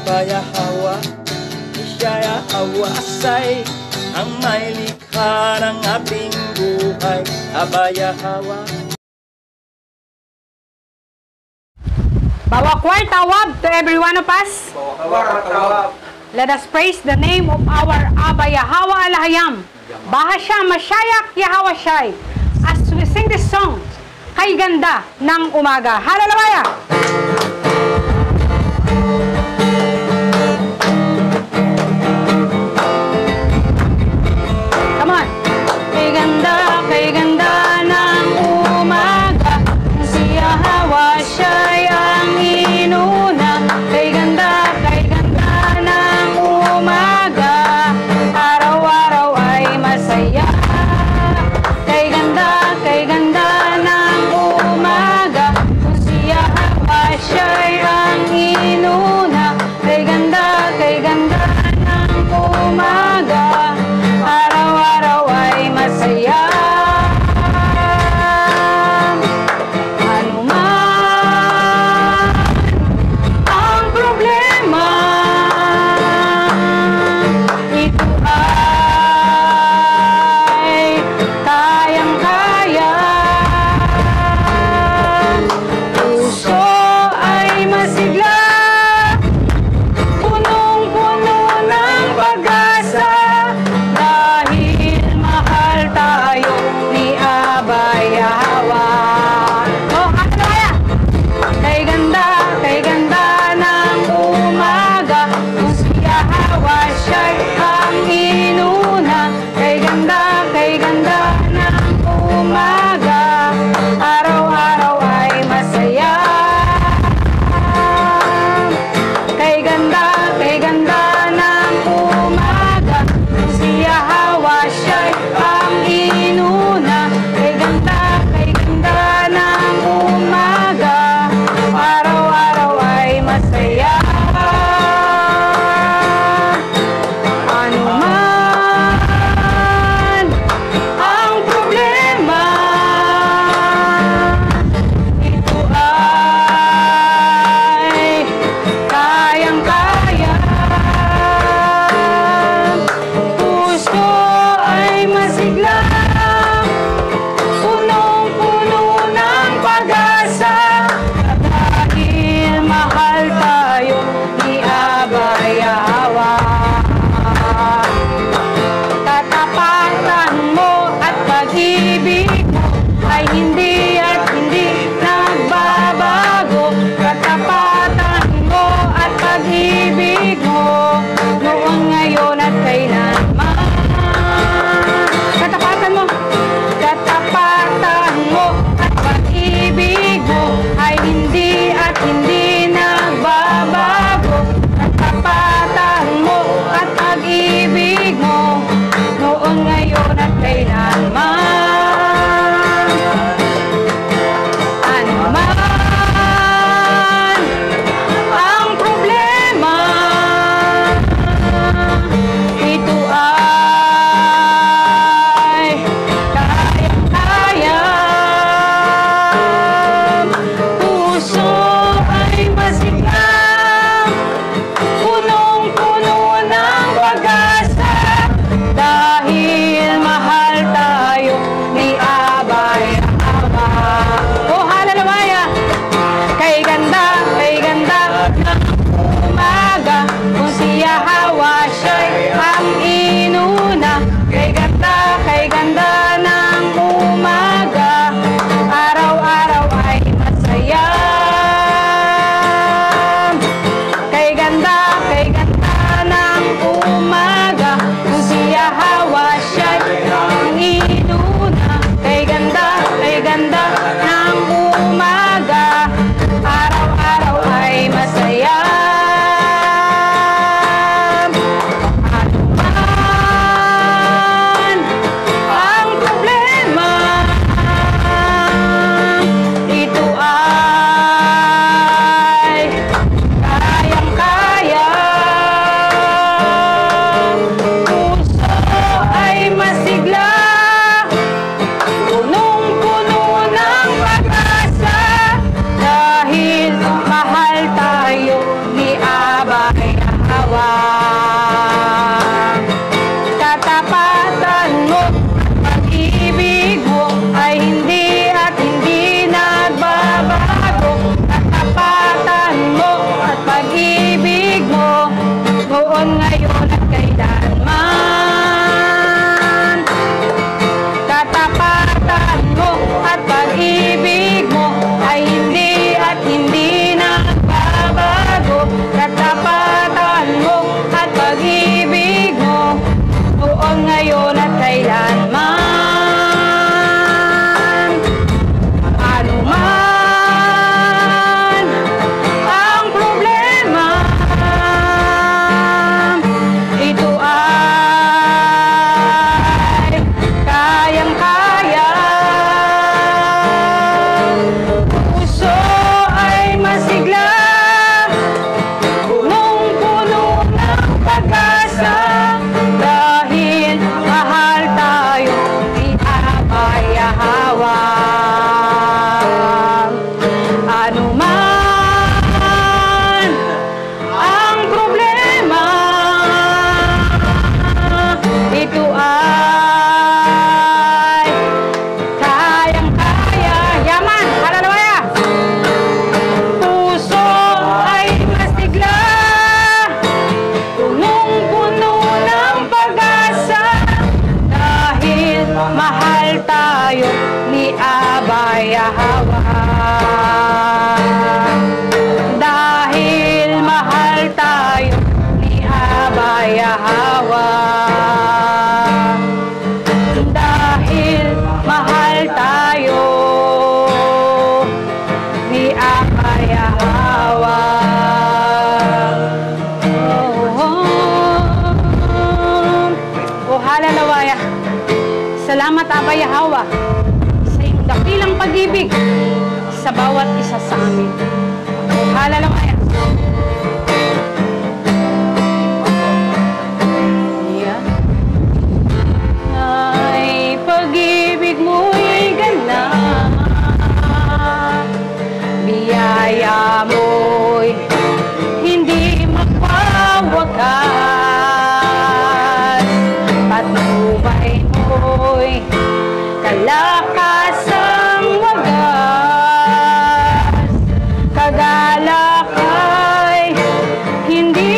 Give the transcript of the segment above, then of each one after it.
Abaya Hawa, Ishaya Hawasay, ang may likha ng ating buhay. Abaya Hawa. Bawa kwartawab to every one of us. Let us praise the name of our Abba Yahweh Alahayam. Bahasya Mashayak Yahweh Shai. As we sing this song, kay ganda ng umaga. Hallelujah! Come on! Kay ganda ng umaga, si Yahweh Shai ang inuna. Kay ganda ng umaga, araw-araw ay masaya. Kay ganda ng umaga, kung si Yahweh Yahawa. Dahil mahal tayo ni Abba Yahawa. Dahil mahal tayo ni Abba Yahawa. Oh, hallelujah. Salamat Abba Yahawa sa iyong dakilang pag-ibig sa bawat isa sa amin. Oh, hallelujah. Ay, pag-ibig mo'y ganap, biyaya mo'y hindi magwawakas, patnubay mo'y kalakasang wagas, kagalakay hindi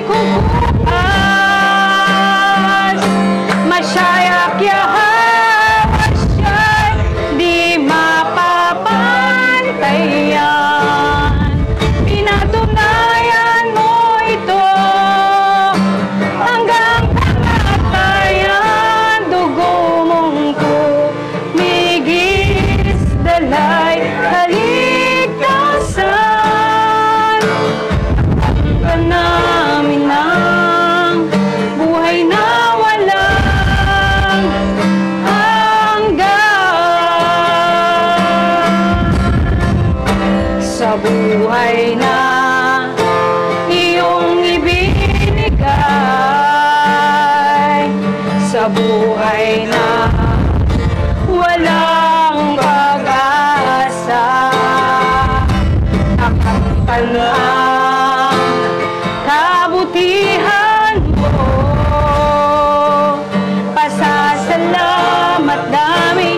kukupas, masyayak Yahawa siya'y di mapapantayan, pinatunayan mo ito hanggang kamatayan, dugo mong kumigis, dalay kaligtasan, ka namin ng buhay na walang hanggan. Sa buhay na iyong ibinigay, sa buhay na walang pag-asa, nakamtan ang kabutihan mo, pasasalamat namin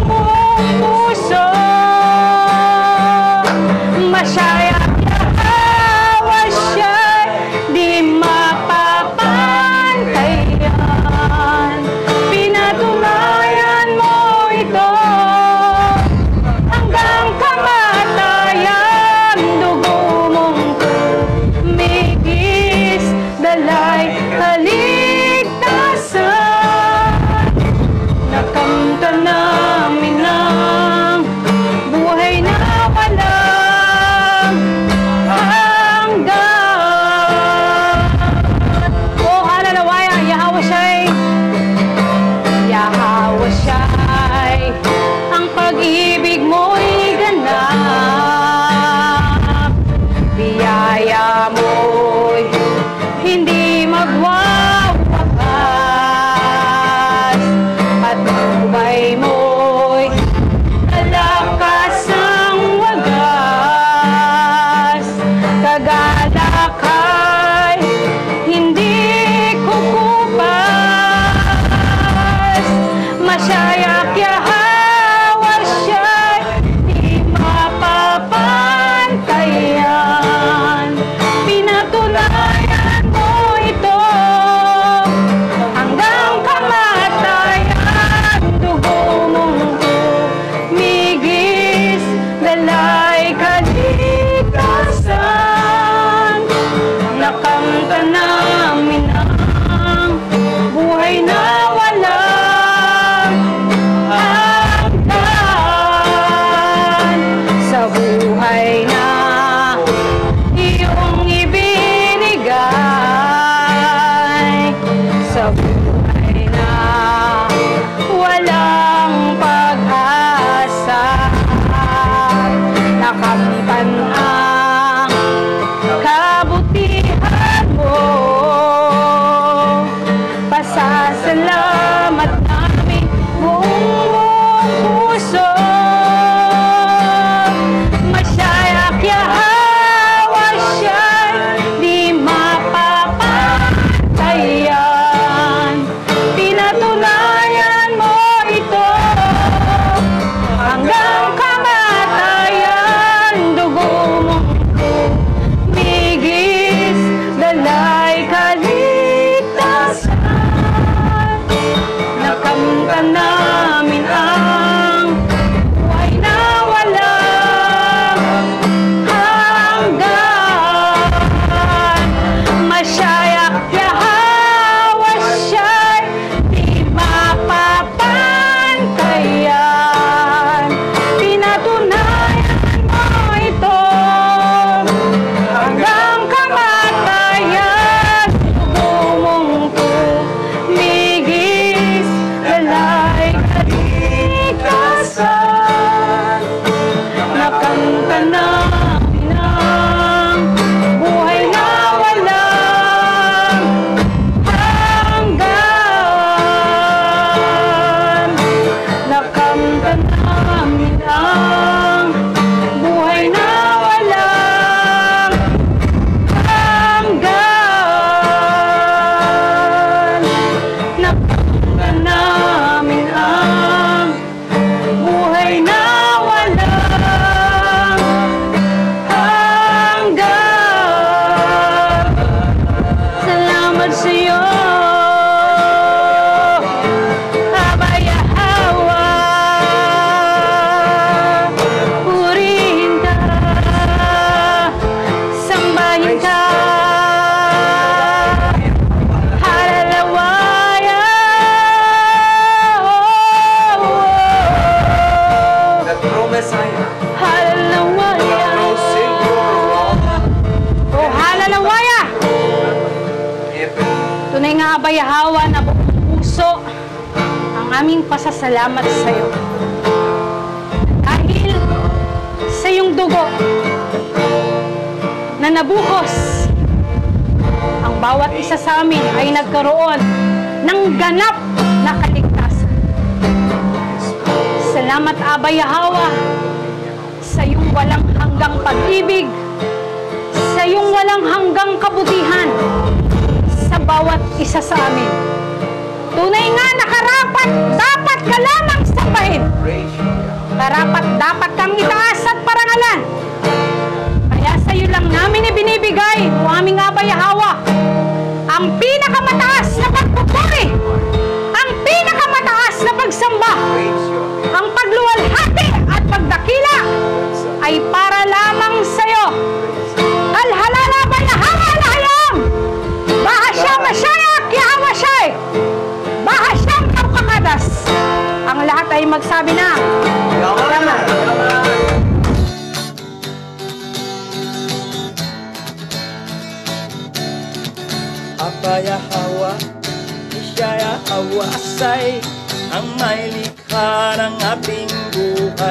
buong puso. Masyayak Yahawa siya'y di mapapantayan, pinatunayan mo ito hanggang kamatayan, dugo mong kumigis, dalay kaligtasan, nakamtan namin ng buhay na walang hanggan. Oh, hallelujah. Yahawa siya'y ang pag-ibig mo'y ganap, biyaya mo'y hindi magwawakas, patnubay mo'y kalakasang wagas, kagalakay hindi kukupas, masyayak Yahawa siya'y di mapapantayan, pinatunayan mo ito hanggang kamatayan, dugo mong kumigis, dalay kaligtasan, nakamtan namin ang buhay na walang hanggan. Sa buhay na iyong ibinigay, sa buhay na walang pag-asa, nakamtan ang kabutihan mo, pasasalamat namin buong puso. Masyayak Yahawa siya'y di mapapantayan, pinatunayan mo ito hanggang kamatayan, dugo mong kumigis, dalay kaligtasan, nakamtan namin ang katapusan. Nakanta namin ang buhay na walang hanggan. Nakanta namin ang buhay na walang hanggan. Nakanta namin ang buhay na walang hanggan. Salamat sa iyo, Abayahawa. Purihin ka, sambahin ka. Halalawaya, The true Messiah. halalawaya. No Savior of Oh, halalawaya. heaven. Tunay nga Abayahawa na buong puso ang aming pasasalamat sa iyo. Dahil sa iyong dugo na nabuhos, ang bawat isa sa amin ay nagkaroon ng ganap na kaligtasan. Salamat Abayahawa sa iyong walang hanggang pag-ibig, sa iyong walang hanggang kabutihan sa bawat isa sa amin. Tunay nga nakarapat dapat ka lamang sambahin. Praise you. Karapat dapat kang itaas at parangalan. Kaya sa iyo lang namin ibinibigay o aming Abayahawa ang pinakamataas na pagpupuri, ang pinakamataas na pagsamba, Praise you. ang pagluwalhati at pagdakila ay para lamang sa iyo. Kalhalala Abayahawa Alahayam, Bahasya Masyayak Yahweh Shai, Bahasyang Kapakadas. Ang lahat ay magsabi na Yaman. Abayahawa, Ishaya Hawasay, ang may likha ng ating buhay.